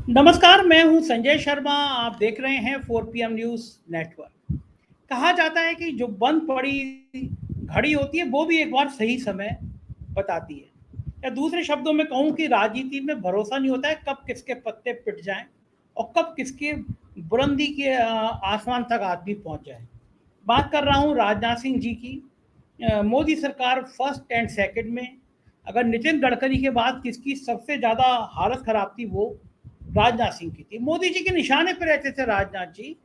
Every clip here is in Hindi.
नमस्कार, मैं हूं संजय शर्मा। आप देख रहे हैं 4 PM न्यूज़ नेटवर्क। कहा जाता है कि जो बंद पड़ी घड़ी होती है वो भी एक बार सही समय बताती है। या दूसरे शब्दों में कहूं कि राजनीति में भरोसा नहीं होता है कब किसके पत्ते पिट जाएं और कब किसके बुलंदी के आसमान तक आदमी पहुंच जाए। बात कर रहा हूं राजनाथ सिंह जी की। मोदी सरकार फर्स्ट एंड सेकंड में अगर नितिन गडकरी के बाद किसकी सबसे ज़्यादा हालत खराब थी वो राजनाथ सिंह की थी। मोदी जी के निशाने पर रहते थे राजनाथ जी।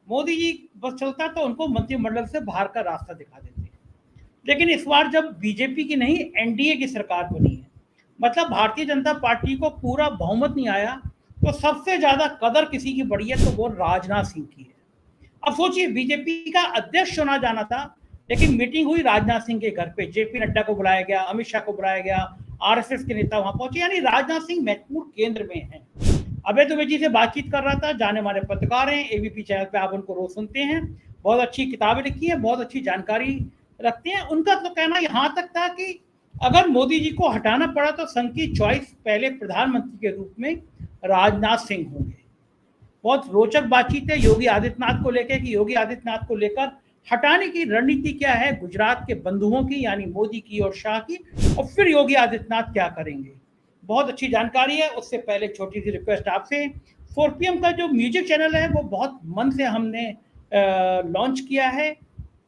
मोदी जी बस चलता तो उनको मंत्रिमंडल से बाहर का रास्ता दिखा देते। लेकिन इस बार जब बीजेपी की नहीं एनडीए की सरकार बनी है, मतलब भारतीय जनता पार्टी को पूरा बहुमत नहीं आया, तो सबसे ज्यादा कदर किसी की बढ़ी है तो वो राजनाथ सिंह की है। अब सोचिए, बीजेपी का अध्यक्ष चुना जाना था, लेकिन मीटिंग हुई राजनाथ सिंह के घर पे, जेपी नड्डा को बुलाया गया, अमित शाह को बुलाया गया, आरएसएस के नेता वहां पहुंचे, यानी राजनाथ सिंह महत्वपूर्ण केंद्र में हैं। अभय दुबे जी से बातचीत कर रहा था, जाने माने पत्रकार हैं, एबीपी चैनल पे आप उनको रोज सुनते हैं, बहुत अच्छी किताबें लिखी है, बहुत अच्छी जानकारी रखते हैं। उनका तो कहना यहाँ तक था कि अगर मोदी जी को हटाना पड़ा तो संघ की चॉइस पहले प्रधानमंत्री के रूप में राजनाथ सिंह होंगे। बहुत रोचक बातचीत है योगी आदित्यनाथ को लेकर कि योगी आदित्यनाथ को लेकर हटाने की रणनीति क्या है गुजरात के बंधुओं की, यानी मोदी की और शाह की, और फिर योगी आदित्यनाथ क्या करेंगे। बहुत अच्छी जानकारी है। उससे पहले छोटी सी रिक्वेस्ट आपसे, 4 PM का जो म्यूजिक चैनल है वो बहुत मन से हमने लॉन्च किया है।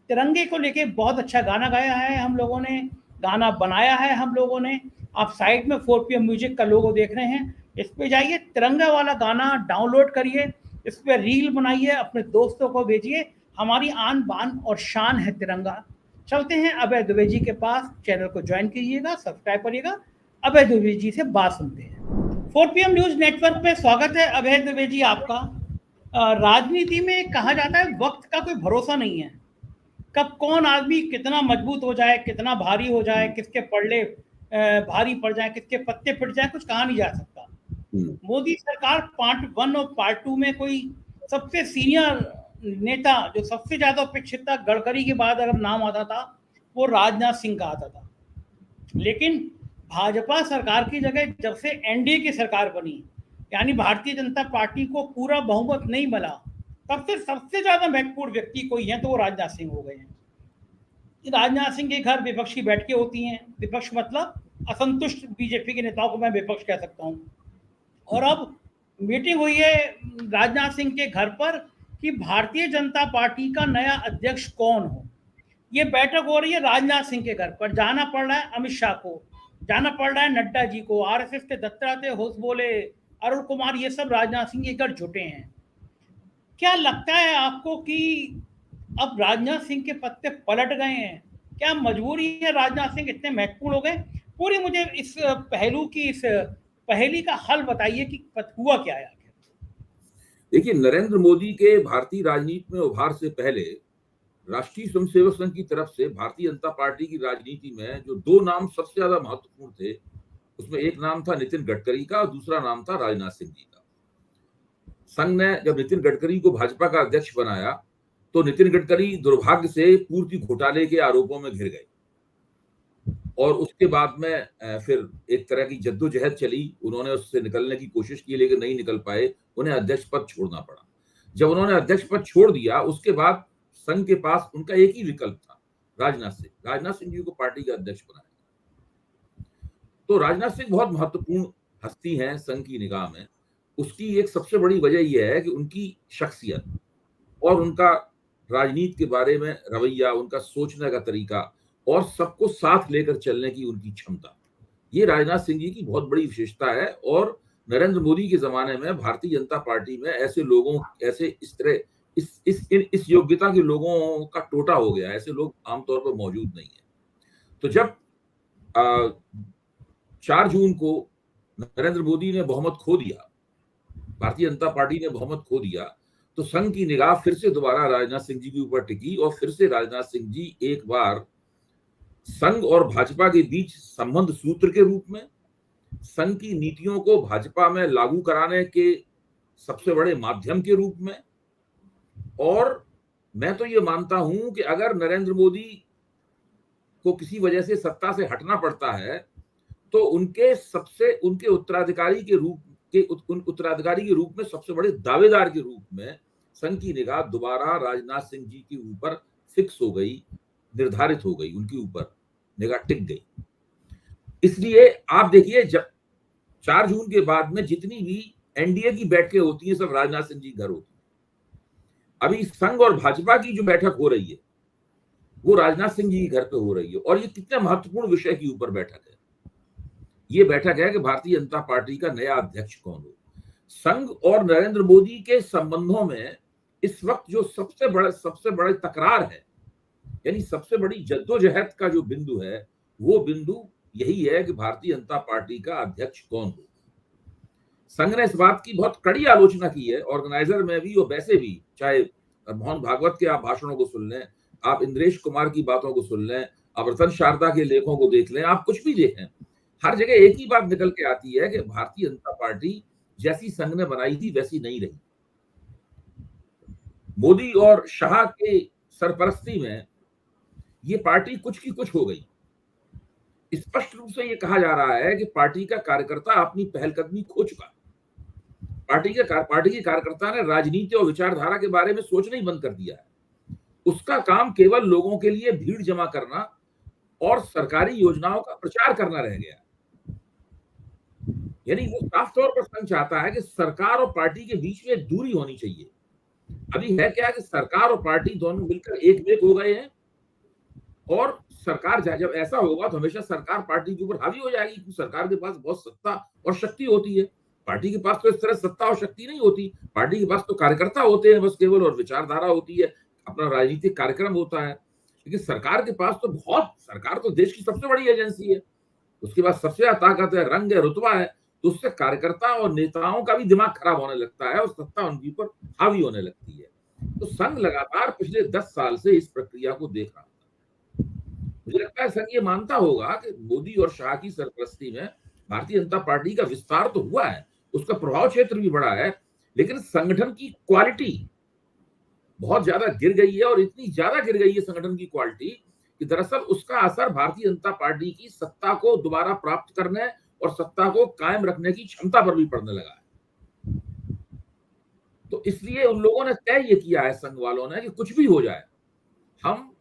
तिरंगे को लेके बहुत अच्छा गाना गाया है हम लोगों ने, गाना बनाया है हम लोगों ने। आप साइड में 4 PM म्यूजिक का लोगो देख रहे हैं, इस पे जाइए, तिरंगा वाला गाना डाउनलोड करिए, इस पे रील बनाइए, अपने दोस्तों को भेजिए। हमारी आन बान और शान है तिरंगा। चलते हैं अभय दुबे जी के पास, चैनल को ज्वाइन कीजिएगा, सब्सक्राइब करिएगा, अभय दुबे जी से बात सुनते हैं। 4 PM न्यूज नेटवर्क पे स्वागत है अभय दुबे जी आपका। राजनीति में कहा जाता है वक्त का कोई भरोसा नहीं है, कब कौन आदमी कितना मजबूत हो जाए, कितना भारी हो जाए, किसके पल्ले भारी पड़ जाए, किसके पत्ते फिट जाए, कुछ कहा नहीं जा सकता। मोदी सरकार पार्ट 1 और पार्ट 2 में कोई सबसे सीनियर नेता जो सबसे ज्यादा अपेक्षित था, गडकरी के बाद अगर नाम आता था वो राजनाथ सिंह का आता था। लेकिन भाजपा सरकार की जगह जब से एनडीए की सरकार बनी, यानी भारतीय जनता पार्टी को पूरा बहुमत नहीं मिला, तब से सबसे ज्यादा महत्वपूर्ण व्यक्ति कोई है तो वो राजनाथ सिंह हो गए हैं। राजनाथ सिंह के घर विपक्ष की बैठकें होती हैं, विपक्ष मतलब असंतुष्ट बीजेपी के नेताओं को मैं विपक्ष कह सकता हूँ। और अब मीटिंग हुई है राजनाथ सिंह के घर पर कि भारतीय जनता पार्टी का नया अध्यक्ष कौन हो। ये बैठक हो रही है राजनाथ सिंह के घर पर। जाना पड़ रहा है अमित शाह को, जाना पड़ रहा है नड्डा जी को, आरएसएस के दत्तात्रेय होसबोले, अरुण कुमार, ये सब राजनाथ सिंह के घर जुटे हैं। क्या लगता है आपको कि अब राजनाथ सिंह के पत्ते पलट गए हैं? क्या मजबूरी है, राजनाथ सिंह इतने महत्वपूर्ण हो गए? पूरी मुझे इस पहलू की, इस पहेली का हल बताइए कि हुआ क्या है आखिर। देखिए, नरेंद्र मोदी के भारतीय राजनीति में उभार से पहले राष्ट्रीय स्वयंसेवक संघ की तरफ से भारतीय जनता पार्टी की राजनीति में जो दो नाम सबसे ज्यादा महत्वपूर्ण थे, उसमें एक नाम था नितिन गडकरी का और दूसरा नाम था राजनाथ सिंह जी का। संघ ने जब नितिन गडकरी को भाजपा का अध्यक्ष बनाया तो नितिन गडकरी दुर्भाग्य से पूर्ति घोटाले के आरोपों में घिर गए और उसके बाद में फिर एक तरह की जद्दोजहद चली। उन्होंने उससे निकलने की कोशिश की लेकिन नहीं निकल पाए, उन्हें अध्यक्ष पद छोड़ना पड़ा। जब उन्होंने अध्यक्ष पद छोड़ दिया उसके बाद संघ के पास उनका एक ही विकल्प था, राजनाथ सिंह जी को पार्टी का अध्यक्ष बनाया। तो राजनाथ सिंह बहुत महत्वपूर्ण हस्ती हैं संघ की निगाह में। उसकी एक सबसे बड़ी वजह यह है कि उनकी शख्सियत और उनका राजनीति के बारे में रवैया, उनका सोचने का तरीका और सबको साथ लेकर चलने की उनकी क्षमता, ये राजनाथ सिंह जी की बहुत बड़ी विशेषता है। और नरेंद्र मोदी के जमाने में भारतीय जनता पार्टी में ऐसे लोगों, ऐसे इस तरह इस योग्यता के लोगों का टोटा हो गया, ऐसे लोग आमतौर पर मौजूद नहीं है। तो जब 4 जून को नरेंद्र मोदी ने बहुमत खो दिया, भारतीय जनता पार्टी ने बहुमत खो दिया, तो संघ की निगाह फिर से दोबारा राजनाथ सिंह जी के ऊपर टिकी और फिर से राजनाथ सिंह जी एक बार संघ और भाजपा के बीच संबंध सूत्र के रूप में, संघ की नीतियों को भाजपा में लागू कराने के सबसे बड़े माध्यम के रूप में। और मैं तो ये मानता हूं कि अगर नरेंद्र मोदी को किसी वजह से सत्ता से हटना पड़ता है तो उनके उत्तराधिकारी के रूप के उत्तराधिकारी के रूप में, सबसे बड़े दावेदार के रूप में संघ की निगाह दोबारा राजनाथ सिंह जी के ऊपर फिक्स हो गई, निर्धारित हो गई, उनके ऊपर निगाह टिक गई। इसलिए आप देखिए, जब 4 जून के बाद में जितनी भी एनडीए की बैठकें होती हैं, सब राजनाथ सिंह जी घर होती है। अभी संघ और भाजपा की जो बैठक हो रही है वो राजनाथ सिंह जी के घर पे हो रही है। और ये कितने महत्वपूर्ण विषय के ऊपर बैठक है। ये बैठक है कि भारतीय जनता पार्टी का नया अध्यक्ष कौन हो। संघ और नरेंद्र मोदी के संबंधों में इस वक्त जो सबसे बड़ा तकरार है, यानी सबसे बड़ी जद्दोजहद का जो बिंदु है, वो बिंदु यही है कि भारतीय जनता पार्टी का अध्यक्ष कौन हो। संघ ने इस बात की बहुत कड़ी आलोचना की है, ऑर्गेनाइजर में भी और वैसे भी, चाहे मोहन भागवत के आप भाषणों को सुन लें, आप इंद्रेश कुमार की बातों को सुन लें, आप रतन शारदा के लेखों को देख लें, आप कुछ भी देखें, हर जगह एक ही बात निकल के आती है कि भारतीय जनता पार्टी जैसी संघ ने बनाई थी वैसी नहीं रही। मोदी और शाह के सरपरस्ती में ये पार्टी कुछ की कुछ हो गई। स्पष्ट रूप से ये कहा जा रहा है कि पार्टी का कार्यकर्ता अपनी पहलकदमी खो चुका। पार्टी के कार्यकर्ता ने राजनीति और विचारधारा के बारे में सोचना ही बंद कर दिया है। उसका काम केवल लोगों के लिए भीड़ जमा करना और सरकारी योजनाओं का प्रचार करना रह गया। यानी वो साफ तौर पर संघ चाहता है कि सरकार और पार्टी के बीच में दूरी होनी चाहिए। अभी है क्या कि सरकार और पार्टी दोनों मिलकर एक हो गए हैं, और सरकार जब ऐसा होगा तो हमेशा सरकार पार्टी के ऊपर हावी हो जाएगी, क्योंकि सरकार के पास बहुत सत्ता और शक्ति होती है। पार्टी के पास तो इस तरह सत्ता और शक्ति नहीं होती। पार्टी के पास तो कार्यकर्ता होते हैं बस केवल, और विचारधारा होती है, अपना राजनीतिक कार्यक्रम होता है। लेकिन सरकार के पास तो सरकार तो देश की सबसे बड़ी एजेंसी है, उसके पास सबसे ज्यादा ताकत है, रंग है, रुतबा है। तो उससे कार्यकर्ता और नेताओं का भी दिमाग खराब होने लगता है और सत्ता उनके ऊपर हावी होने लगती है। तो संघ लगातार पिछले 10 साल से इस प्रक्रिया को देख रहा था। मुझे लगता है संघ ये मानता होगा कि मोदी और शाह की सरपरस्ती में भारतीय जनता पार्टी का विस्तार तो हुआ है, उसका प्रभाव क्षेत्र भी बढ़ा है, लेकिन संगठन की क्वालिटी बहुत ज्यादा गिर गई है। और इतनी ज्यादा गिर गई है संगठन की क्वालिटी कि दरअसल उसका असर भारतीय जनता पार्टी की सत्ता को दोबारा प्राप्त करने और सत्ता को कायम रखने की क्षमता पर भी पड़ने लगा है। तो इसलिए उन लोगों ने तय ये किया है, संघ वालों ने, कि कुछ भी हो जाए हम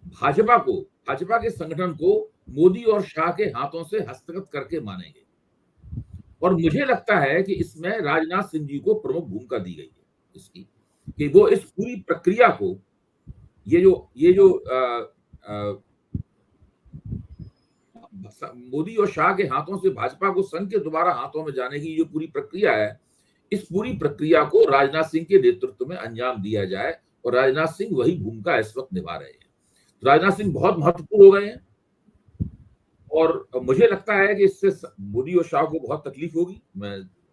भाजपा के संगठन को मोदी और शाह के हाथों से हस्तगत करके मानेंगे। और मुझे लगता है कि इसमें राजनाथ सिंह जी को प्रमुख भूमिका दी गई है इसकी, कि वो इस पूरी प्रक्रिया को, ये जो मोदी और शाह के हाथों से भाजपा को संघ के दोबारा हाथों में जाने की जो पूरी प्रक्रिया है, इस पूरी प्रक्रिया को राजनाथ सिंह के नेतृत्व में अंजाम दिया जाए, और राजनाथ सिंह वही भूमिका इस वक्त निभा रहे हैं। राजनाथ सिंह बहुत महत्वपूर्ण हो गए हैं, और मुझे लगता है कि इससे मोदी और शाह को बहुत तकलीफ होगी।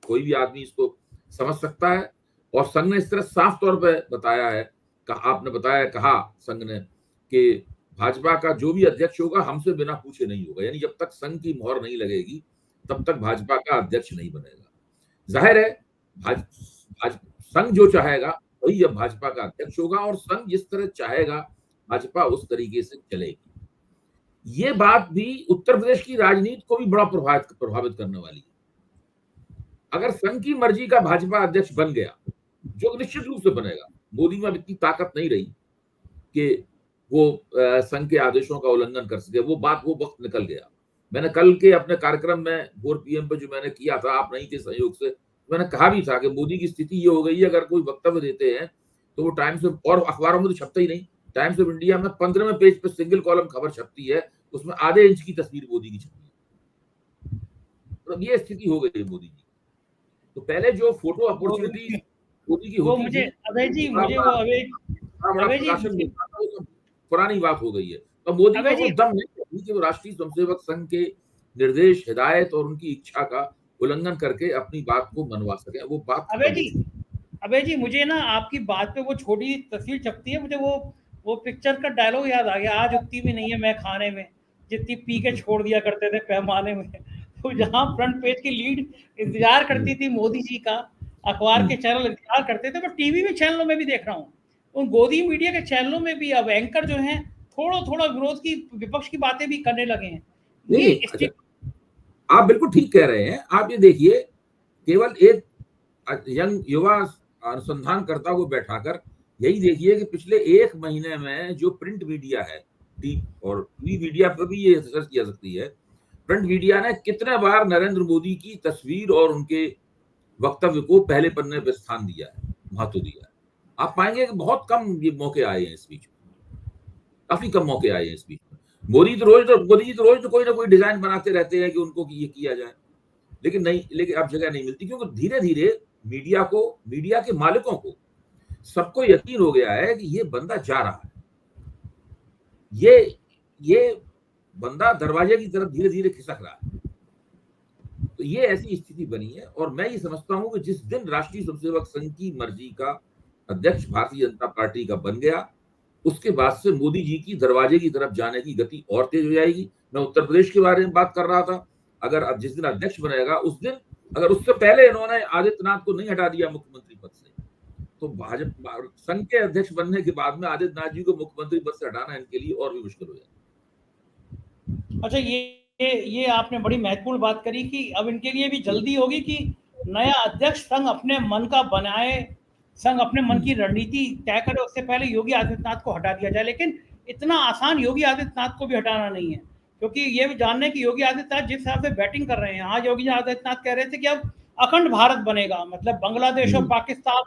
कोई भी आदमी इसको समझ सकता है। और संघ ने इस तरह साफ तौर पर बताया है, कहा संघ ने कि भाजपा का जो भी अध्यक्ष होगा हमसे बिना पूछे नहीं होगा। यानी जब तक संघ की मोहर नहीं लगेगी तब तक भाजपा का अध्यक्ष नहीं बनेगा। जाहिर है संघ जो चाहेगा वही अब भाजपा का अध्यक्ष होगा, और संघ जिस तरह चाहेगा भाजपा उस तरीके से चलेगी। ये बात भी उत्तर प्रदेश की राजनीति को भी बड़ा प्रभावित करने वाली है। अगर संघ की मर्जी का भाजपा अध्यक्ष बन गया, जो निश्चित रूप से बनेगा, मोदी में अब इतनी ताकत नहीं रही कि वो संघ के आदेशों का उल्लंघन कर सके, वो वक्त निकल गया। मैंने कल के अपने कार्यक्रम में 4 PM पे जो मैंने किया था, आप नहीं थे संयोग से, मैंने कहा भी था कि मोदी की स्थिति ये हो गई है, अगर कोई वक्तव्य देते हैं तो वो टाइम्स में, और अखबारों में तो छपता ही नहीं, टाइम्स ऑफ इंडिया में 15वें पेज पे सिंगल कॉलम खबर छपती है, उसमें आधे इंच की तस्वीर मोदी की छपी है। तो ये स्थिति हो गई है मोदी की। तो पहले जो फोटो अपॉर्चुनिटी मोदी की होती थी, अभय जी पुरानी बात हो गई है। तो मोदी को वो दम नहीं कि वो राष्ट्रीय स्वयंसेवक संघ के निर्देश, हिदायत और उनकी इच्छा का उल्लंघन करके अपनी बात को मनवा सके। वो बात अभय जी मुझे ना आपकी बात पे वो छोटी तस्वीर छपती है, मुझे वो पिक्चर का डायलॉग याद आ गया, आज उतनी भी नहीं है मैं खाने में जितनी पी के छोड़ दिया करते थे पैमाने में। तो जहाँ फ्रंट पेज की लीड इंतजार करती थी मोदी जी का, अखबार के चैनल इंतजार करते थे, मैं टीवी में चैनलों में भी देख रहा हूँ, उन गोदी मीडिया के चैनलों में भी अब एंकर जो हैं थोड़ा विरोध की, विपक्ष की बातें भी करने लगे हैं। आप बिल्कुल ठीक कह रहे हैं। आप ये देखिए केवल एक यंग युवा अनुसंधानकर्ता को बैठाकर यही देखिए कि पिछले 1 महीने में जो प्रिंट मीडिया है, और टीवी मीडिया पर भी ये रिसर्च किया सकती है, प्रिंट मीडिया ने कितने बार नरेंद्र मोदी की तस्वीर और उनके वक्तव्य को पहले पन्ने पर स्थान दिया है, महत्व दिया है। आप पाएंगे कि बहुत कम ये मौके आए हैं इस बीच में, काफी कम मौके आए हैं इस बीच में। मोदी जी तो रोज कोई ना कोई डिजाइन बनाते रहते हैं कि उनको ये किया जाए, लेकिन अब जगह नहीं मिलती, क्योंकि धीरे धीरे मीडिया के मालिकों को सबको यकीन हो गया है कि ये बंदा जा रहा है, ये बंदा दरवाजे की तरफ धीरे धीरे खिसक रहा है। तो ये ऐसी स्थिति बनी है, और मैं ये समझता हूं कि जिस दिन राष्ट्रीय स्वयंसेवक संघ की मर्जी का अध्यक्ष भारतीय जनता पार्टी का बन गया, उसके बाद से मोदी जी की दरवाजे की तरफ जाने की गति और तेज हो जाएगी। मैं उत्तर प्रदेश के बारे में बात कर रहा था, अगर अब जिस दिन अध्यक्ष बनेगा उस दिन, अगर उससे पहले इन्होंने आदित्यनाथ को नहीं हटा दिया मुख्यमंत्री पद से, तो भाजपा संघ के अध्यक्ष बनने के बाद में आदित्यनाथ जी को मुख्यमंत्री पद से हटाना इनके लिए और भी मुश्किल हो जाएगा। अच्छा, ये आपने बड़ी महत्वपूर्ण बात करी कि अब इनके लिए भी जल्दी होगी कि नया अध्यक्ष संघ अपने मन का बनाए, संघ अपने मन की रणनीति तय करे, उससे पहले योगी आदित्यनाथ को हटा दिया जाए। लेकिन इतना आसान योगी आदित्यनाथ को भी हटाना नहीं है, क्योंकि ये भी जानने की योगी आदित्यनाथ जिस हिसाब से बैटिंग कर रहे हैं, आज योगी आदित्यनाथ कह रहे थे कि अब अखंड भारत बनेगा, मतलब बांग्लादेश और पाकिस्तान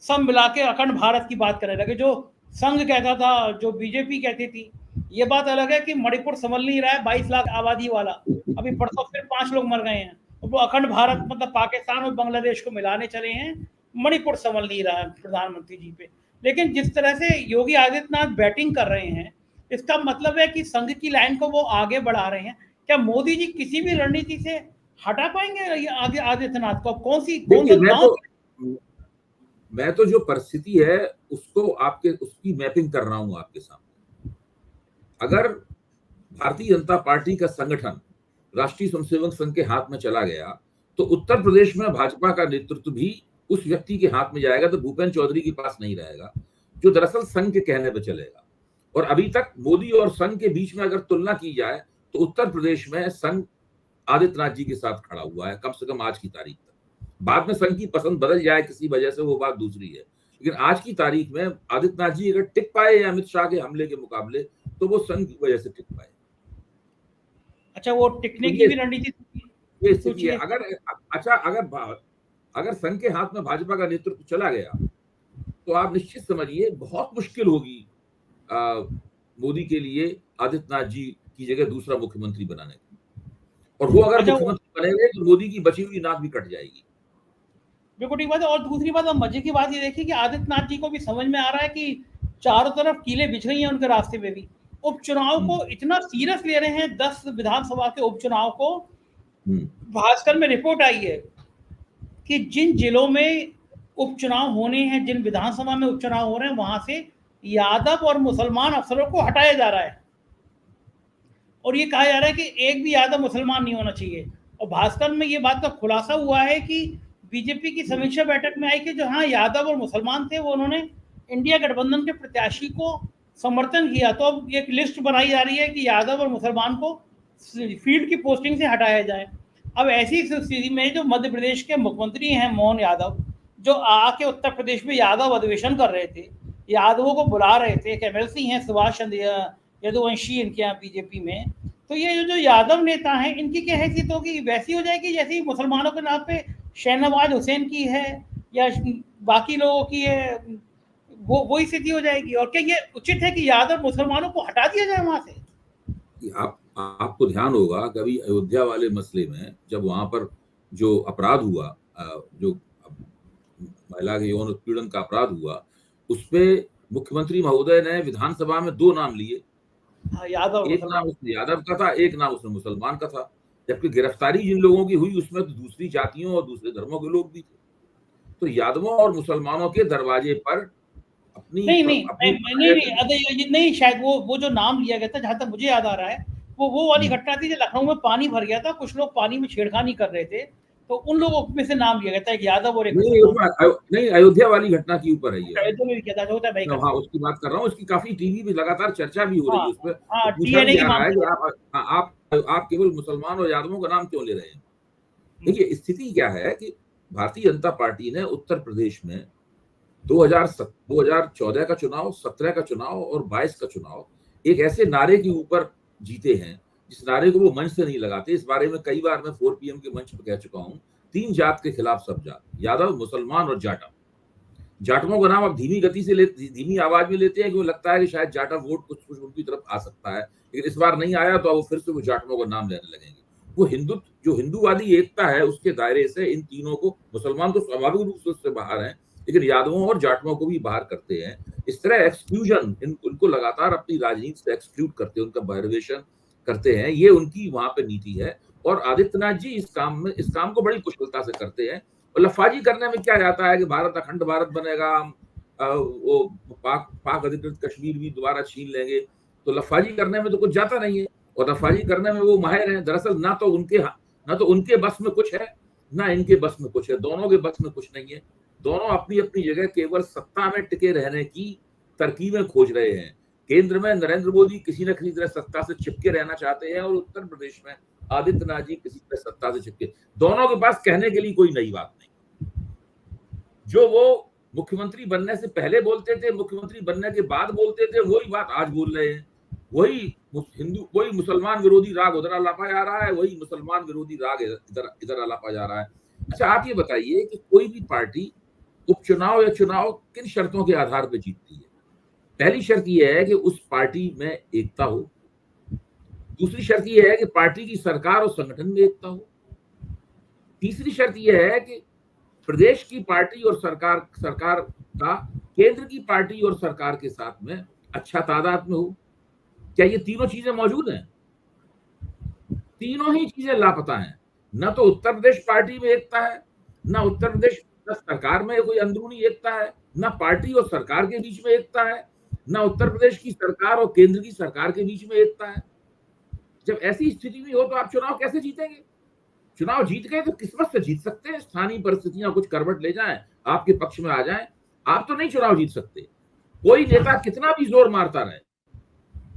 सब मिला के अखंड भारत की बात करने लगे। जो संघ कहता था, जो बीजेपी कहती थी, ये बात अलग है कि मणिपुर संभल नहीं रहा है, 22 लाख आबादी वाला, अभी परसों फिर 5 लोग मर गए हैं, वो अखंड भारत मतलब पाकिस्तान और बांग्लादेश को मिलाने चले हैं, मणिपुर संभल नहीं रहा है प्रधानमंत्री जी पे। लेकिन जिस तरह से योगी आदित्यनाथ बैटिंग कर रहे हैं, इसका मतलब है कि संघ की लाइन को वो आगे बढ़ा रहे हैं। क्या मोदी जी किसी भी रणनीति से हटा पाएंगे आदित्यनाथ को? कौन सा गांव? मैं तो जो परिस्थिति है उसकी मैपिंग कर रहा हूं आपके सामने। अगर भारतीय जनता पार्टी का संगठन राष्ट्रीय स्वयंसेवक संघ के हाथ में चला गया, तो उत्तर प्रदेश में भाजपा का नेतृत्व भी उस व्यक्ति के हाथ में जाएगा, तो भूपेंद्र चौधरी के पास नहीं रहेगा, जो दरअसल संघ के कहने पर चलेगा। और अभी तक मोदी और संघ के बीच में अगर तुलना की जाए, तो उत्तर प्रदेश में संघ आदित्यनाथ जी के साथ खड़ा हुआ है, कम से कम आज की तारीख तक। बाद में संघ की पसंद बदल जाए किसी वजह से, वो बात दूसरी है, लेकिन आज की तारीख में आदित्यनाथ जी अगर टिक पाए या अमित शाह के हमले के मुकाबले, तो वो संघ की वजह से टिक पाए। अच्छा, वो टिकने की भी रणनीति ये स्थिति है। अगर संघ के हाथ में भाजपा का नेतृत्व चला गया, तो आप निश्चित समझिए बहुत मुश्किल होगी मोदी के लिए आदित्यनाथ जी की जगह दूसरा मुख्यमंत्री बनाने की। और वो अगर मुख्यमंत्री बनेंगे तो मोदी की बची हुई नाक भी कट जाएगी। बिल्कुल ठीक बात है। और दूसरी बात, अब मजे की बात ये देखिए कि आदित्यनाथ जी को भी समझ में आ रहा है कि चारों तरफ कीलें बिछ गई हैं उनके रास्ते में भी। उपचुनाव को इतना सीरियस ले रहे हैं, 10 विधानसभा के उपचुनाव को। भास्कर में रिपोर्ट आई है कि जिन जिलों में उपचुनाव होने हैं, जिन विधानसभा में उपचुनाव हो रहे हैं, वहां से यादव और मुसलमान अफसरों को हटाया जा रहा है, और ये कहा जा रहा है कि एक भी यादव मुसलमान नहीं होना चाहिए। और भास्कर में ये बात का खुलासा हुआ है कि बीजेपी की समीक्षा बैठक में आई कि जो हाँ यादव और मुसलमान थे, वो उन्होंने इंडिया गठबंधन के प्रत्याशी को समर्थन किया। तो अब एक लिस्ट बनाई जा रही है कि यादव और मुसलमान को फील्ड की पोस्टिंग से हटाया जाए। अब ऐसी स्थिति में जो मध्य प्रदेश के मुख्यमंत्री हैं मोहन यादव, जो आके उत्तर प्रदेश में यादव अधिवेशन कर रहे थे, यादवों को बुला रहे थे, एक एमएलसी हैं सुभाष चंद्र यदुवंशी इनके यहाँ बीजेपी में, तो ये जो यादव नेता हैं, इनकी क्या हैसियत होगी? वैसी हो जाएगी जैसे मुसलमानों के नाम पे शहनवाज हुसैन की है या बाकी लोगों की है, वही स्थिति हो जाएगी। और क्या ये उचित है कि यादव मुसलमानों को हटा दिया जाए वहां से? आपको ध्यान होगा कभी अयोध्या वाले मसले में, जब वहां पर जो अपराध हुआ, जो महिला के यौन उत्पीड़न का अपराध हुआ, उसपे मुख्यमंत्री महोदय ने विधानसभा में 2 नाम लिए। यादव, एक नाम उसने यादव का था, एक नाम उसने मुसलमान का था। जबकि गिरफ्तारी जिन लोगों की हुई उसमें तो दूसरी जातियों और दूसरे धर्मों के लोग भी थे। तो यादवों और मुसलमानों के दरवाजे पर नहीं, शायद वो जो नाम लिया गया था, जहां तक मुझे याद आ रहा है, वो वाली घटना थी जब लखनऊ में पानी भर गया था, कुछ लोग पानी में छेड़खानी कर रहे थे, तो उन लोगों में से नाम लिया गया था, एक यादव और एक नहीं, अयोध्या वाली घटना के ऊपर है ये। अयोध्या में किया था, होता है भाई। हाँ, उसकी बात कर रहा हूँ। उसकी काफी टीवी में लगातार चर्चा भी हो रही है उसमें। आप केवल मुसलमान और यादवों का नाम क्यों ले रहे हैं? देखिए, स्थिति क्या है कि भारतीय जनता पार्टी ने उत्तर प्रदेश में 2014 का चुनाव, 17 का चुनाव और 22 का चुनाव एक ऐसे नारे के ऊपर जीते हैं जिस नारे को वो मंच से नहीं लगाते। इस बारे में कई बार मैं 4PM के मंच पर कह चुका हूं, 3 जात के खिलाफ सब जात, यादव, मुसलमान और जाटव। जाटवों का नाम अब धीमी आवाज में लेते हैं, क्यों लगता है कि शायद जाटव वोट कुछ उनकी तरफ आ सकता है, लेकिन इस बार नहीं आया तो वो फिर से वो जाटवों का नाम लेने लगेंगे। वो जो हिंदूवादी एकता है उसके दायरे से इन तीनों को, मुसलमान तो स्वाभाविक रूप से उससे बाहर हैं, लेकिन यादवों और जाटवों को भी बाहर करते हैं। इस तरह एक्सक्लूजन, उनको लगातार अपनी राजनीति से एक्सक्लूड करते हैं, उनका बहिर्वेशन करते हैं। ये उनकी वहां पे नीति है और आदित्यनाथ जी इस काम को बड़ी कुशलता से करते हैं। और लफाजी करने में क्या जाता है कि भारत अखंड भारत बनेगा, वो पाक अधिकृत कश्मीर भी दोबारा छीन लेंगे, तो लफाजी करने में तो कुछ जाता नहीं है और लफाजी करने में वो माहिर हैं। दरअसल ना तो उनके बस में कुछ है, ना इनके बस में कुछ है, दोनों के बस में कुछ नहीं है। दोनों अपनी अपनी जगह केवल सत्ता में टिके रहने की तरकीबें खोज रहे हैं। केंद्र में नरेंद्र मोदी किसी न किसी तरह सत्ता से चिपके रहना चाहते हैं और उत्तर प्रदेश में आदित्यनाथ जी किसी तरह सत्ता से चिपके। दोनों के पास कहने के लिए कोई नई बात नहीं। जो वो मुख्यमंत्री बनने से पहले बोलते थे, मुख्यमंत्री बनने के बाद बोलते थे, वही बात आज बोल रहे हैं। वही मुसलमान विरोधी राग उधर अलापा जा रहा है, वही मुसलमान विरोधी राग इधर अलापा जा रहा है। अच्छा, आप ये बताइए कि कोई भी पार्टी उपचुनाव या चुनाव किन शर्तों के आधार पर जीतती है? पहली शर्त यह है कि उस पार्टी में एकता हो। दूसरी शर्त यह है कि पार्टी की सरकार और संगठन में एकता हो। तीसरी शर्त यह है कि प्रदेश की पार्टी और सरकार का केंद्र की पार्टी और सरकार के साथ में अच्छा तादाद में हो। क्या ये तीनों चीजें मौजूद हैं? तीनों ही चीजें लापता हैं। न तो उत्तर प्रदेश पार्टी में एकता है, न उत्तर प्रदेश सरकार में कोई अंदरूनी एकता है, न पार्टी और सरकार के बीच में एकता है, न उत्तर प्रदेश की सरकार और केंद्र की सरकार के बीच में एकता है। जब ऐसी स्थिति में हो तो आप चुनाव कैसे जीतेंगे? चुनाव जीत गए तो किस्मत से जीत सकते हैं, स्थानीय परिस्थितियां कुछ करवट ले जाएं, आपके पक्ष में आ जाएं, आप तो नहीं चुनाव जीत सकते। कोई नेता कितना भी जोर मारता रहे,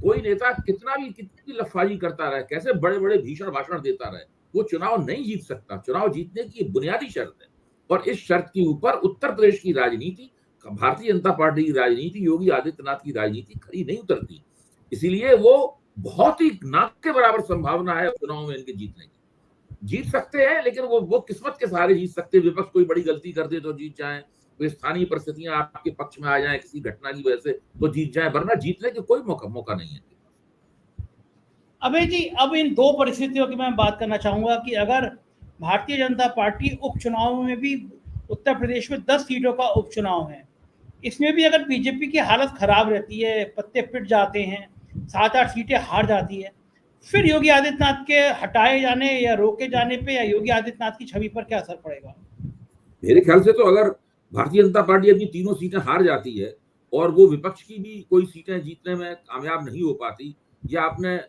कोई नेता कितनी भी लफाजी करता रहे, कैसे बड़े बड़े भीषण भाषण देता रहे, वो चुनाव नहीं जीत सकता। चुनाव जीतने की बुनियादी शर्त है और इस शर्त के ऊपर उत्तर प्रदेश की राजनीति, भारतीय जनता पार्टी की राजनीति, योगी आदित्यनाथ की राजनीति खड़ी नहीं उतरती। इसीलिए वो बहुत ही नाक के बराबर संभावना है चुनाव में इनके जीतने की। जीत सकते हैं, लेकिन वो किस्मत के सहारे जीत सकते हैं। विपक्ष कोई बड़ी गलती कर दे तो जीत जाए, कोई स्थानीय परिस्थितियां आपके पक्ष में आ जाए किसी घटना की वजह से तो जीत जाए, वरना जीतने के कोई मौका नहीं है। अभय जी, अब इन दो परिस्थितियों की मैं बात करना चाहूंगा कि अगर भारतीय जनता पार्टी उपचुनाव में भी, उत्तर प्रदेश में 10 सीटों का उपचुनाव है, इसमें भी अगर बीजेपी की हालत खराब रहती है, पत्ते पिट जाते हैं, 7-8 सीटें हार जाती है, फिर योगी आदित्यनाथ के हटाए जाने या रोके जाने पे या योगी आदित्यनाथ की छवि पर क्या असर पड़ेगा? मेरे ख्याल से तो अगर भारतीय जनता पार्टी अपनी तीनों सीटें हार जाती है और वो विपक्ष की भी कोई सीटें जीतने में कामयाब नहीं हो पाती, या अपने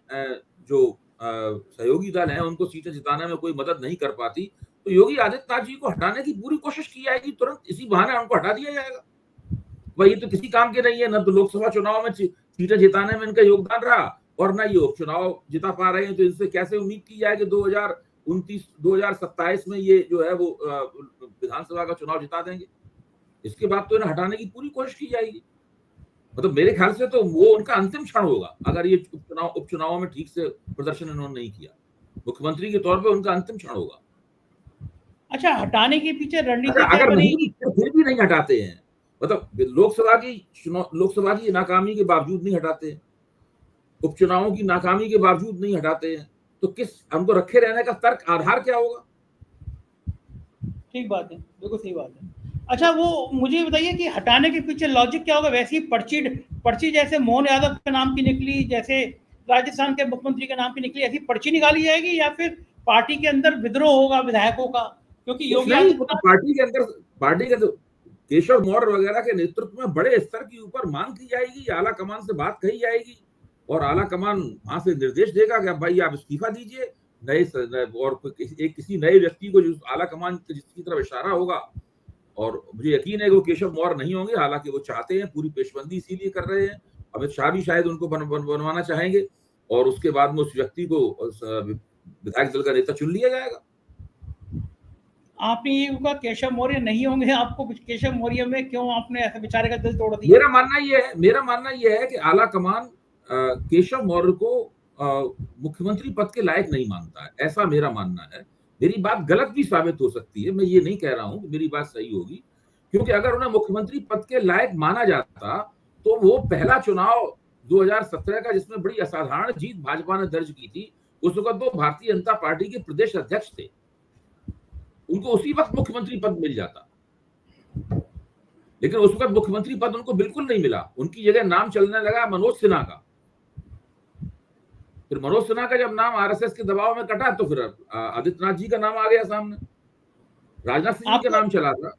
जो सहयोगी दल हैं उनको सीटें जिताने में कोई मदद नहीं कर पाती, तो योगी आदित्यनाथ जी को हटाने की पूरी कोशिश की जाएगी। तुरंत इसी बहाने उनको हटा दिया जाएगा। वही तो किसी काम के नहीं है, न तो लोकसभा चुनाव में सीटें जिताने में इनका योगदान रहा और ना ये उपचुनाव जिता पा रहे हैं, तो इनसे कैसे उम्मीद की जाए कि 2027 में ये जो है वो विधानसभा का चुनाव जिता देंगे। इसके बाद तो इन्हें हटाने की पूरी कोशिश की जाएगी। मतलब मेरे ख्याल से तो वो उनका अंतिम क्षण होगा अगर ये उपचुनाव में ठीक से प्रदर्शन इन्होंने नहीं किया। मुख्यमंत्री के तौर पर उनका अंतिम क्षण होगा। अच्छा, हटाने के पीछे रणनीति अगर नहीं फिर भी नहीं हटाते हैं, मतलब लोकसभा की नाकामी के बावजूद नहीं हटाते हैं, उपचुनावों की नाकामी के बावजूद नहीं हटाते हैं, तो हमको रखे रहने का तर्क आधार क्या होगा? ठीक बात है, बिल्कुल सही बात है। अच्छा, वो मुझे बताइए कि हटाने के पीछे लॉजिक क्या होगा? वैसी पर्ची जैसे मोहन यादव के नाम की निकली, जैसे राजस्थान के मुख्यमंत्री के नाम की निकली, ऐसी पर्ची निकाली जाएगी या फिर पार्टी के अंदर विद्रोह होगा विधायकों का? क्योंकि योगी पार्टी के अंदर केशव मौर्य वगैरह के नेतृत्व में बड़े स्तर के ऊपर मांग की जाएगी, आला कमान से बात कही जाएगी और आला कमान वहां से निर्देश देगा कि भाई आप इस्तीफा दीजिए, और किसी नए व्यक्ति को जो आला कमान जिसकी तरफ इशारा होगा। और मुझे यकीन है कि वो केशव मौर्य नहीं होंगे, हालांकि वो चाहते हैं, पूरी पेशबंदी इसीलिए कर रहे हैं। अमित शाह भी शायद उनको बनवाना चाहेंगे और उसके बाद में उस व्यक्ति को विधायक दल का नेता चुन लिया जाएगा। आपने ये कहा केशव मौर्य नहीं होंगे, आपको केशव मौर्य में क्यों आपने ऐसे बेचारे का दिल तोड़ दिया? मेरा मानना यह है कि आला कमान केशव मौर्य को मुख्यमंत्री पद के लायक नहीं मानता है, ऐसा मेरा मानना है। मेरी बात गलत भी साबित हो सकती है, मैं ये नहीं कह रहा हूं कि मेरी बात सही होगी, क्योंकि अगर उन्हें मुख्यमंत्री पद के लायक माना जाता तो वो पहला चुनाव 2017 का, जिसमें बड़ी असाधारण जीत भाजपा ने दर्ज की थी, उस वक्त वो भारतीय जनता पार्टी के प्रदेश अध्यक्ष थे, उनको उसी वक्त मुख्यमंत्री पद मिल जाता। लेकिन उस वक्त मुख्यमंत्री पद उनको बिल्कुल नहीं मिला, उनकी जगह नाम चलने लगा मनोज सिन्हा का। फिर मनोज सिन्हा का जब नाम आरएसएस के दबाव में कटा तो फिर आदित्यनाथ जी का नाम आ गया सामने, राजनाथ सिंह जी का नाम चला था।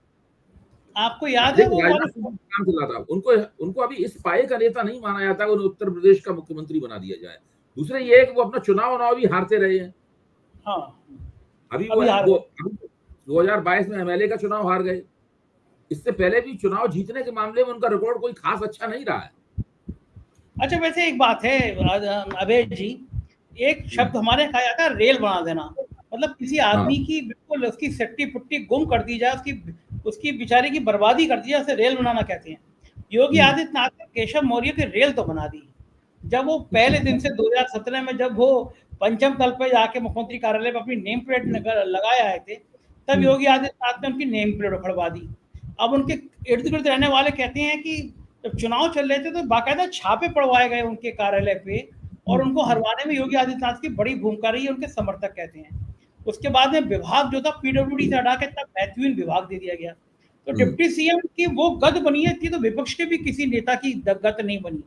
आपको याद है वो राजनाथ सिंह जी का नाम चला था। उनको अभी इस पाए का नेता नहीं माना जाता, उन्हें उत्तर प्रदेश का मुख्यमंत्री बना दिया जाए। दूसरे ये है कि वो अपना चुनाव भी हारते रहे हैं। हाँ, अभी वो 2022 में एमएलए का चुनाव हार गए। इससे पहले भी चुनाव जीतने के मामले में उनका रिकॉर्ड कोई खास अच्छा नहीं रहा है। अच्छा, वैसे एक बात है अभय जी, एक शब्द हमारे कहा जाता है रेल बना देना, मतलब किसी आदमी की बिल्कुल उसकी सट्टी पुट्टी गुम कर दी जाए, उसकी बेचारे की बर्बादी कर दी जाए, उसे रेल बनाना कहते हैं। योगी आदित्यनाथ ने केशव मौर्य की रेल तो बना दी। जब वो पहले दिन से 2017 में जब वो पंचम तल पे जाके मुख्यमंत्री कार्यालय पर अपनी नेम प्लेट लगाए आए थे, तब योगी आदित्यनाथ ने उनकी नेम प्लेट उखड़वा दी। अब उनके इर्द गिर्द रहने वाले कहते हैं कि जब चुनाव चल रहे थे तो बाकायदा छापे पड़वाए गए उनके कार्यालय पे, और उनको हरवाने में योगी आदित्यनाथ की बड़ी भूमिका रही है, उनके समर्थक कहते हैं। उसके बाद में विभाग जो था पीडब्ल्यूडी से हटा के तब बेहतरीन विभाग दे दिया गया। तो डिप्टी सीएम की वो गद बनी है कि तो विपक्ष के भी किसी नेता की गद नहीं बनी।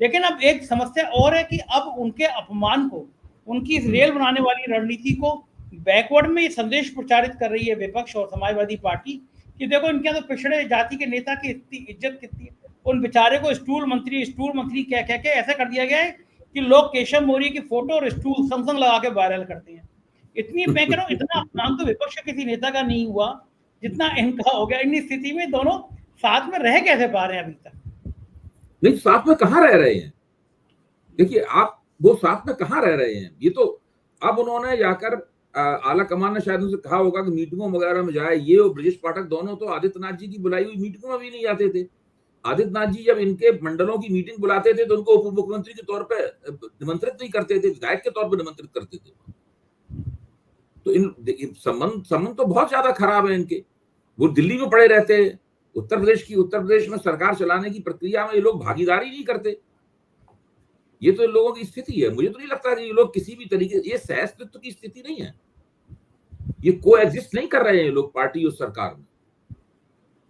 लेकिन अब एक समस्या और है कि अब उनके अपमान को, उनकी इस रेल बनाने वाली रणनीति को बैकवर्ड में ये संदेश प्रचारित कर रही है विपक्ष और समाजवादी पार्टी कि देखो इनके अंदर पिछड़े जाति के नेता की इतनी इज्जत कितनी है। उन बेचारे को स्टूल मंत्री कह के ऐसा कर दिया गया है कि लोग केशव मौर्य की फोटो और स्टूल संग संग लगा के वायरल करते हैं। इतनी मैं कह रहा हूँ, इतना अपमान तो विपक्ष के किसी नेता का नहीं हुआ जितना इनका हो गया। इन स्थिति में दोनों साथ में रह कैसे पा रहे हैं अभी तक? नहीं, साथ में कहाँ रह रहे हैं? देखिए, आप वो साथ में कहाँ रह रहे हैं? ये तो अब उन्होंने जाकर आला कमान ने शायद उनसे कहा होगा कि मीटिंगों वगैरह में जाए। ये और ब्रजेश पाठक दोनों तो आदित्यनाथ जी की बुलाई हुई मीटिंगों में भी नहीं आते थे। आदित्यनाथ जी जब इनके मंडलों की मीटिंग बुलाते थे तो उनको उप मुख्यमंत्री के तौर पर निमंत्रित नहीं करते थे, विधायक के तौर पर निमंत्रित करते थे। तो इन संबंध तो बहुत ज्यादा खराब है इनके। वो दिल्ली में पड़े रहते हैं, उत्तर प्रदेश में सरकार चलाने की प्रक्रिया में ये लोग भागीदारी नहीं करते। ये तो इन लोगों की स्थिति है। मुझे तो नहीं लगता कि ये लोग किसी भी तरीके, ये सहअस्तित्व की स्थिति नहीं है, ये कोएग्जिस्ट नहीं कर रहे हैं ये लोग पार्टी और सरकार में।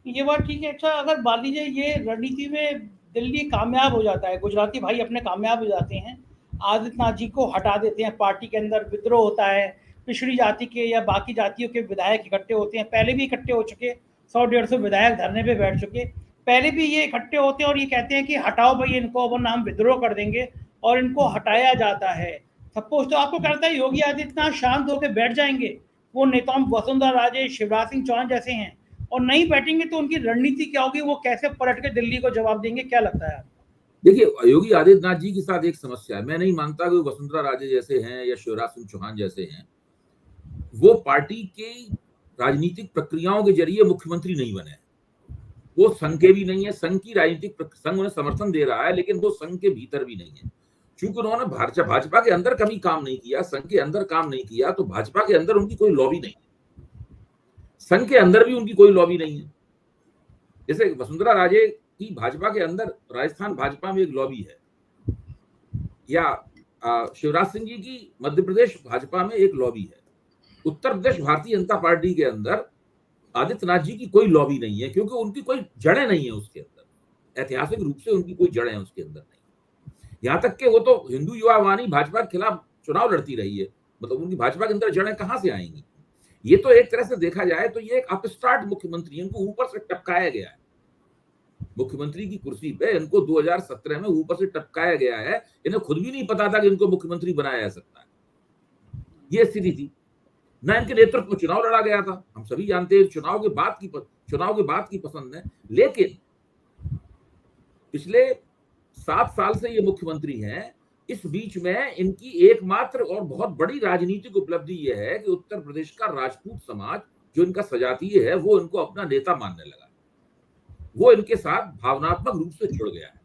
ये बात ठीक है। अच्छा, अगर मान लीजिए ये रणनीति में दिल्ली कामयाब हो जाता है, गुजराती भाई अपने कामयाब हो जाते हैं, आदित्यनाथ जी को हटा देते हैं, पार्टी के अंदर विद्रोह होता है, पिछड़ी जाति के या बाकी जातियों के विधायक इकट्ठे होते हैं, पहले भी इकट्ठे हो चुके, 100-150 विधायक धरने पे बैठ चुके, पहले भी ये इकट्ठे होते हैं और ये कहते हैं कि हटाओ भाई इनको, वरना हम विद्रोह कर देंगे, और इनको हटाया जाता है। सपोज तो आपको कहता है योगी आदित्यनाथ शांत होकर बैठ जाएंगे, वो नेताओं वसुंधरा राजे, शिवराज सिंह चौहान जैसे हैं, और नहीं बैठेंगे तो उनकी रणनीति क्या होगी, वो कैसे पलट के दिल्ली को जवाब देंगे, क्या लगता है? देखिए, योगी आदित्यनाथ जी के साथ एक समस्या है। मैं नहीं मानता कि वसुंधरा राजे जैसे हैं या शिवराज सिंह चौहान जैसे हैं, वो पार्टी की राजनीतिक प्रक्रियाओं के जरिए मुख्यमंत्री नहीं बने। वो संघ के भी नहीं है, संघ की राजनीतिक संघ उन्हें समर्थन दे रहा है, लेकिन वो संघ के भीतर भी नहीं है। क्योंकि उन्होंने भाजपा के अंदर कभी काम नहीं किया, संघ के अंदर काम नहीं किया, तो भाजपा के अंदर उनकी कोई लॉबी नहीं है, संघ के अंदर भी उनकी कोई लॉबी नहीं है। जैसे वसुंधरा राजे की भाजपा के अंदर राजस्थान भाजपा में एक लॉबी है, या शिवराज सिंह जी की मध्य प्रदेश भाजपा में एक लॉबी है। उत्तर प्रदेश भारतीय जनता पार्टी के अंदर आदित्यनाथ जी की कोई लॉबी नहीं है, क्योंकि उनकी कोई जड़ें नहीं है उसके अंदर, ऐतिहासिक रूप से उनकी कोई जड़ें उसके अंदर नहीं। यहां तक कि वो तो हिंदू युवा वाणी भाजपा के खिलाफ चुनाव लड़ती रही है, मतलब उनकी भाजपा के अंदर जड़ें कहां से आएंगी? ये तो एक तरह से देखा जाए तो ये एक अपस्टार्ट मुख्यमंत्री, इनको ऊपर से टपकाया गया है। मुख्यमंत्री की कुर्सी पे इनको 2017 में ऊपर से टपकाया गया है। इन्हें खुद भी नहीं पता था कि इनको मुख्यमंत्री बनाया जा सकता है, ये स्थिति थी। ना इनके नेतृत्व में चुनाव लड़ा गया था, हम सभी जानते हैं चुनाव के बाद की पसंद है। लेकिन पिछले 7 साल से ये मुख्यमंत्री हैं। इस बीच में इनकी एकमात्र और बहुत बड़ी राजनीतिक उपलब्धि यह है कि उत्तर प्रदेश का राजपूत समाज जो इनका सजातीय है वो इनको अपना नेता मानने लगा, वो इनके साथ भावनात्मक रूप से जुड़ गया है।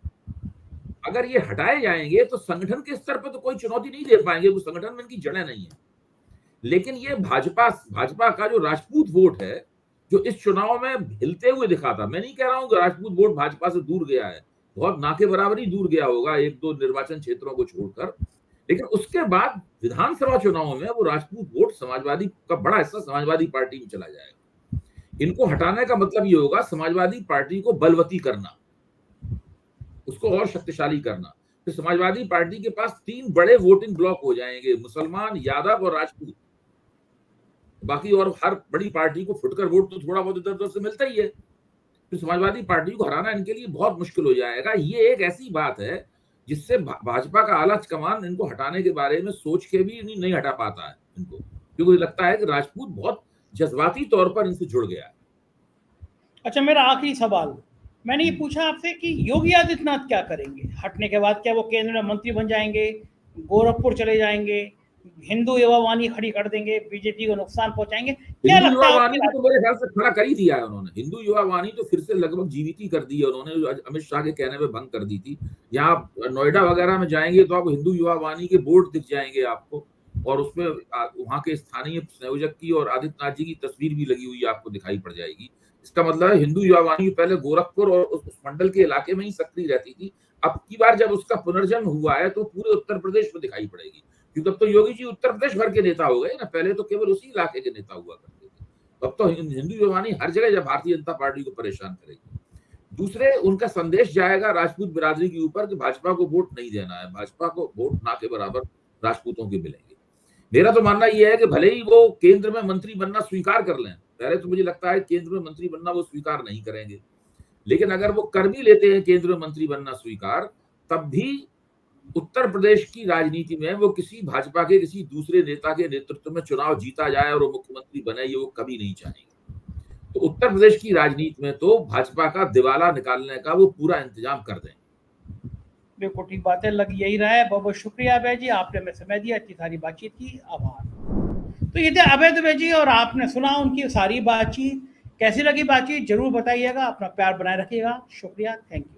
अगर ये हटाए जाएंगे तो संगठन के स्तर पर तो कोई चुनौती नहीं दे पाएंगे, वो संगठन में इनकी जड़ें नहीं है। लेकिन ये भाजपा का जो राजपूत वोट है, जो इस चुनाव में हिलते हुए दिखा था, मैं नहीं कह रहा हूं कि राजपूत वोट भाजपा से दूर गया है, बहुत ना के बराबर ही दूर गया होगा एक दो निर्वाचन क्षेत्रों को छोड़कर, लेकिन उसके बाद विधानसभा चुनावों में वो राजपूत वोट समाजवादी का बड़ा हिस्सा समाजवादी पार्टी में चला जाएगा। इनको हटाने का मतलब ये होगा समाजवादी पार्टी को बलवती करना, उसको और शक्तिशाली करना। तो समाजवादी पार्टी के पास 3 बड़े वोटिंग ब्लॉक हो जाएंगे, मुसलमान, यादव और राजपूत। बाकी और हर बड़ी पार्टी को फुटकर वोट तो थोड़ा बहुत इधर उधर से मिलता ही है, तो समाजवादी पार्टी को हराना इनके लिए बहुत मुश्किल हो जाएगा। ये एक ऐसी बात है जिससे भाजपा का आला कमान इनको हटाने के बारे में सोच के भी नहीं हटा पाता है इनको, क्योंकि लगता है कि राजपूत बहुत जज्बाती तौर पर इनसे जुड़ गया है। अच्छा, मेरा आखिरी सवाल, मैंने ये पूछा आपसे कि योगी आदित्यनाथ क्या करेंगे हटने के बाद? क्या वो केंद्र में मंत्री बन जाएंगे, गोरखपुर चले जाएंगे, हिंदू युवा वाणी खड़ी कर देंगे, बीजेपी को नुकसान पहुंचाएंगे? क्या हिंदू लगता युवा है? वाणी को तो मेरे ख्याल से खड़ा कर ही दिया है उन्होंने, हिंदू युवा वाणी तो फिर से लगभग जीवित ही कर दी है उन्होंने, जो अमित शाह के कहने पे भंग कर दी थी। यहाँ नोएडा वगैरह में जाएंगे तो आप हिंदू युवा वाणी के बोर्ड दिख जाएंगे आपको, और उसमें वहां के स्थानीय संयोजक की और आदित्यनाथ जी की तस्वीर भी लगी हुई आपको दिखाई पड़ जाएगी। इसका मतलब है हिंदू युवा वाणी पहले गोरखपुर और उस मंडल के इलाके में ही सक्रिय रहती थी, अब की बार जब उसका पुनर्जन्म हुआ है तो पूरे उत्तर प्रदेश में दिखाई पड़ेगी, क्योंकि अब तो योगी जी उत्तर प्रदेश भर के नेता हो गए ना, पहले तो केवल उसी इलाके के नेता हुआ करते थे। अब तो हिंदू युवा वाणी हर जगह जब भारतीय जनता पार्टी को परेशान करेगी। दूसरे, उनका संदेश जाएगा राजपूत बिरादरी के ऊपर कि भाजपा को वोट नहीं देना है, भाजपा को वोट ना के बराबर राजपूतों के मिलेंगे। मेरा तो मानना यह है कि भले ही वो केंद्र में मंत्री बनना स्वीकार कर लें, पहले तो मुझे लगता है केंद्र में मंत्री बनना वो स्वीकार नहीं करेंगे, लेकिन अगर वो कर भी लेते हैं केंद्र में मंत्री बनना स्वीकार, तब भी उत्तर प्रदेश की राजनीति में वो किसी भाजपा के किसी दूसरे नेता के नेतृत्व में चुनाव जीता जाए और वो मुख्यमंत्री बने, ये वो कभी नहीं चाहेंगे। तो उत्तर प्रदेश की राजनीति में तो भाजपा का दिवाला निकालने का वो पूरा इंतजाम कर दें। बिल्कुल ठीक बात है, लग यही रहा है। बहुत बहुत शुक्रिया अभय जी, आपने हमें समय दिया, इतनी सारी बातचीत की, आभार। तो ये थे अभय दुबे जी, और आपने सुना उनकी सारी बातचीत। कैसी लगी बातचीत जरूर बताइएगा, अपना प्यार बनाए रखिएगा। शुक्रिया, थैंक यू।